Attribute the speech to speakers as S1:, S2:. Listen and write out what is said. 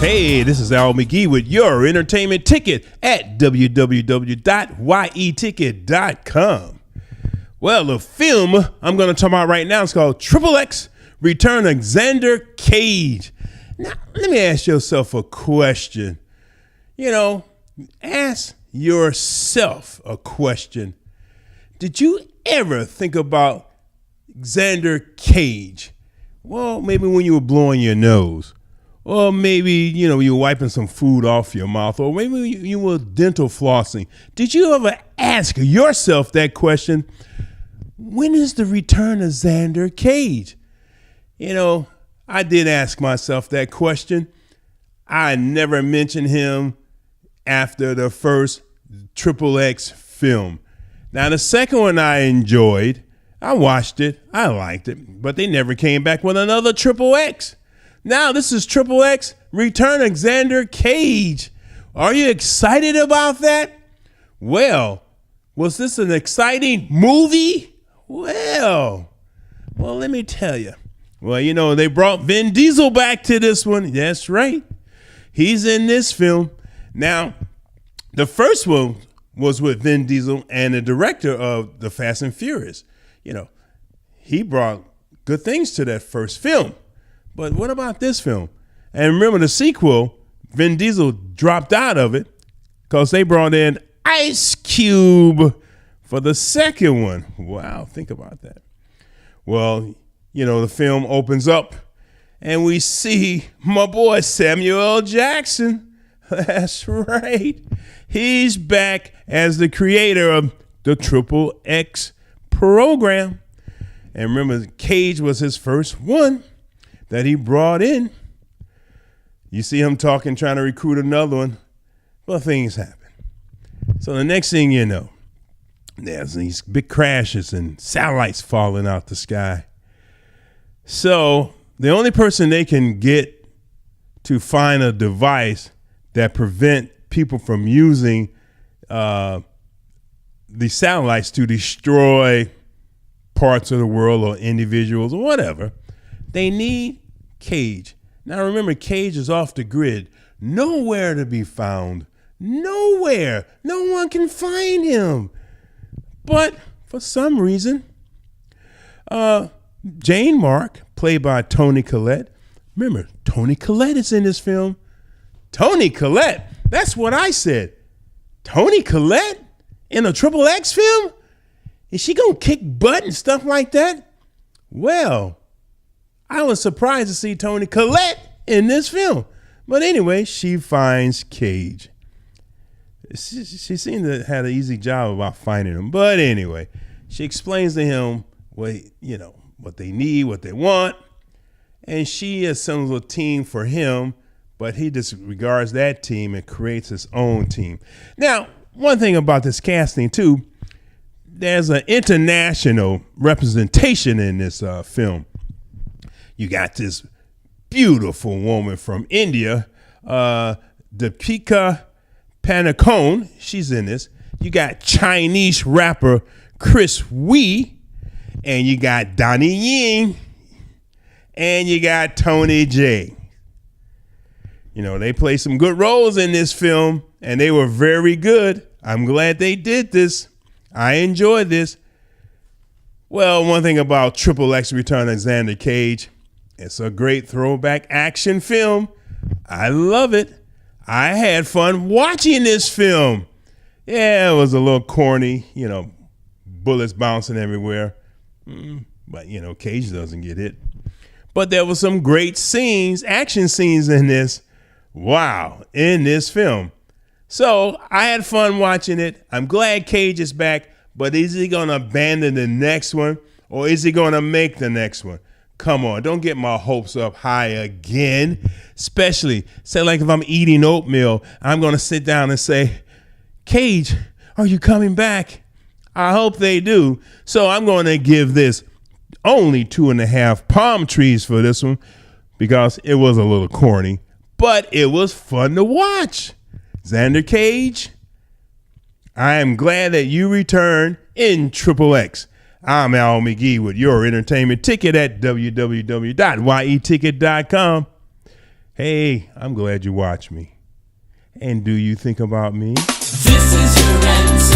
S1: Hey, this is Al McGee with your entertainment ticket at www.yeticket.com. Well, the film I'm going to talk about right now is called XXX Return of Xander Kane. Now, let me ask yourself a question. Ask yourself a question. Did you ever think about Xander Kane? Well, maybe when you were blowing your nose. Or maybe, you were wiping some food off your mouth. Or maybe you were dental flossing. Did you ever ask yourself that question? When is the return of Xander Kane? I did ask myself that question. I never mentioned him after the first XXX film. Now, the second one I enjoyed. I watched it. I liked it. But they never came back with another XXX. Now, this is XXX Return of Xander Kane. Are you excited about that? Well, was this an exciting movie? Well, let me tell you. Well, they brought Vin Diesel back to this one. That's right. He's in this film. Now, the first one was with Vin Diesel and the director of The Fast and Furious. He brought good things to that first film. But what about this film? And remember the sequel, Vin Diesel dropped out of it because they brought in Ice Cube for the second one. Wow, think about that. Well, the film opens up and we see my boy Samuel L. Jackson. That's right. He's back as the creator of the XXX program. And remember, Cage was his first one that he brought in. You see him talking, trying to recruit another one. Well, things happen. So the next thing you know, there's these big crashes and satellites falling out the sky. So the only person they can get to find a device that prevent people from using the satellites to destroy parts of the world or individuals or whatever, they need Cage. Now remember, Cage is off the grid, nowhere to be found, nowhere. No one can find him. But for some reason, Jane Mark, played by Toni Collette. Remember, Toni Collette is in this film. Toni Collette, that's what I said. Toni Collette in a XXX film? Is she gonna kick butt and stuff like that? Well, I was surprised to see Toni Collette in this film. But anyway, she finds Cage. She seemed to have an easy job about finding him. But anyway, she explains to him what they need, what they want. And she assembles a team for him, but he disregards that team and creates his own team. Now, one thing about this casting too, there's an international representation in this film. You got this beautiful woman from India, Deepika Padukone. She's in this. You got Chinese rapper Chris Wee, and you got Donnie Yen, and you got Tony Jay. They play some good roles in this film, and they were very good. I'm glad they did this. I enjoyed this. Well, one thing about XXX Return of Xander Kane, it's a great throwback action film. I love it. I had fun watching this film. Yeah, it was a little corny, bullets bouncing everywhere. But, Cage doesn't get hit. But there were some great scenes, action scenes in this. Wow, in this film. So I had fun watching it. I'm glad Cage is back, but is he going to abandon the next one, or is he going to make the next one? Come on, don't get my hopes up high again. Especially, say like if I'm eating oatmeal, I'm going to sit down and say, Cage, are you coming back? I hope they do. So I'm going to give this only 2.5 palm trees for this one because it was a little corny, but it was fun to watch. Xander Kane, I am glad that you returned in XXX. I'm Al McGee with your entertainment ticket at www.yeticket.com. Hey, I'm glad you watched me. And do you think about me?
S2: This is your answer.